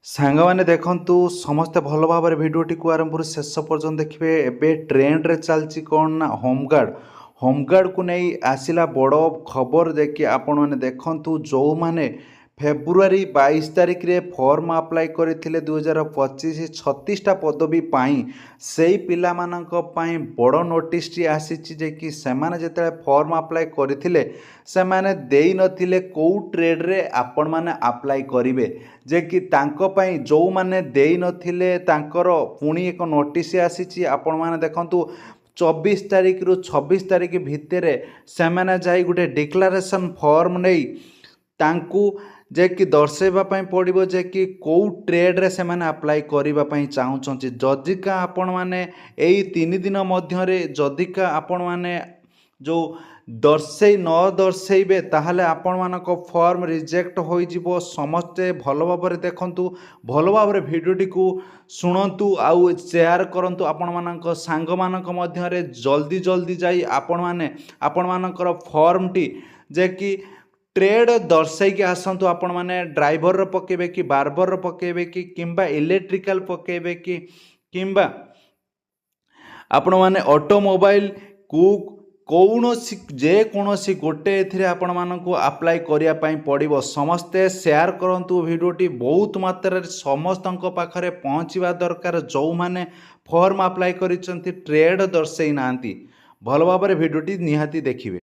ସାଙ୍ଗମାନେ ଦେଖନ୍ତୁ ସମସ୍ତେ ଭଲ ଭାବରେ ଭିଡ଼ିଓଟିକୁ ଆରମ୍ଭରୁ ଶେଷ ପର୍ଯ୍ୟନ୍ତ ଦେଖିବେ। ଏବେ ଟ୍ରେଣ୍ଡରେ ଚାଲିଛି କ'ଣ ନା ହୋମଗାର୍ଡ଼କୁ ନେଇ ଆସିଲା ବଡ଼ ଖବର ଯାଇକି ଆପଣମାନେ ଦେଖନ୍ତୁ। ଯେଉଁମାନେ ଫେବୃଆରୀ 22 ତାରିଖରେ ଫର୍ମ ଆପ୍ଲାଏ କରିଥିଲେ 2025 36ଟା ପଦବୀ ପାଇଁ, ସେଇ ପିଲାମାନଙ୍କ ପାଇଁ ବଡ଼ ନୋଟିସ୍ଟି ଆସିଛି ଯେ କି ସେମାନେ ଯେତେବେଳେ ଫର୍ମ ଆପ୍ଲାଏ କରିଥିଲେ ସେମାନେ ଦେଇନଥିଲେ କେଉଁ ଟ୍ରେଡ଼ରେ ଆପଣମାନେ ଆପ୍ଲାଏ କରିବେ। ଯେ କି ତାଙ୍କ ପାଇଁ ଯେଉଁମାନେ ଦେଇନଥିଲେ ତାଙ୍କର ପୁଣି ଏକ ନୋଟିସ୍ ଆସିଛି। ଆପଣମାନେ ଦେଖନ୍ତୁ 24 ତାରିଖରୁ 26 ତାରିଖ ଭିତରେ ସେମାନେ ଯାଇ ଗୋଟେ ଡିକ୍ଲାରେସନ୍ ଫର୍ମ ନେଇ ତାଙ୍କୁ ଯେ କି ଦର୍ଶାଇବା ପାଇଁ ପଡ଼ିବ ଯେ କି କେଉଁ ଟ୍ରେଡ଼ରେ ସେମାନେ ଆପ୍ଲାଏ କରିବା ପାଇଁ ଚାହୁଁଛନ୍ତି। ଯଦିକା ଆପଣମାନେ ଏଇ 3 ଦିନ ମଧ୍ୟରେ ଯଦିକା ଆପଣମାନେ ଯେଉଁ ନ ଦର୍ଶାଇବେ ତାହେଲେ ଆପଣମାନଙ୍କ ଫର୍ମ ରିଜେକ୍ଟ ହୋଇଯିବ। ସମସ୍ତେ ଭଲ ଭାବରେ ଦେଖନ୍ତୁ, ଭଲ ଭାବରେ ଭିଡ଼ିଓଟିକୁ ଶୁଣନ୍ତୁ ଆଉ ସେୟାର କରନ୍ତୁ ଆପଣମାନଙ୍କ ସାଙ୍ଗମାନଙ୍କ ମଧ୍ୟରେ। ଜଲ୍ଦି ଯାଇ ଆପଣମାନଙ୍କର ଫର୍ମଟି ଯେ କି ଟ୍ରେଡ଼ ଦର୍ଶାଇକି ଆସନ୍ତୁ। ଆପଣମାନେ ଡ୍ରାଇଭରର ପକାଇବେ କି ବାର୍ବରର ପକାଇବେ କି କିମ୍ବା ଇଲେକ୍ଟ୍ରିକାଲ ପକାଇବେ କି କିମ୍ବା ଆପଣମାନେ ଅଟୋମୋବାଇଲ କୁକ୍ ଯେକୌଣସି ଗୋଟେ ଏଥିରେ ଆପଣମାନଙ୍କୁ ଆପ୍ଲାଏ କରିବା ପାଇଁ ପଡ଼ିବ। ସମସ୍ତେ ସେୟାର କରନ୍ତୁ ଭିଡ଼ିଓଟି, ବହୁତ ମାତ୍ରାରେ ସମସ୍ତଙ୍କ ପାଖରେ ପହଞ୍ଚିବା ଦରକାର। ଯେଉଁମାନେ ଫର୍ମ ଆପ୍ଲାଏ କରିଛନ୍ତି ଟ୍ରେଡ଼ ଦର୍ଶାଇ ନାହାନ୍ତି ଭଲ ଭାବରେ ଭିଡ଼ିଓଟି ନିହାତି ଦେଖିବେ।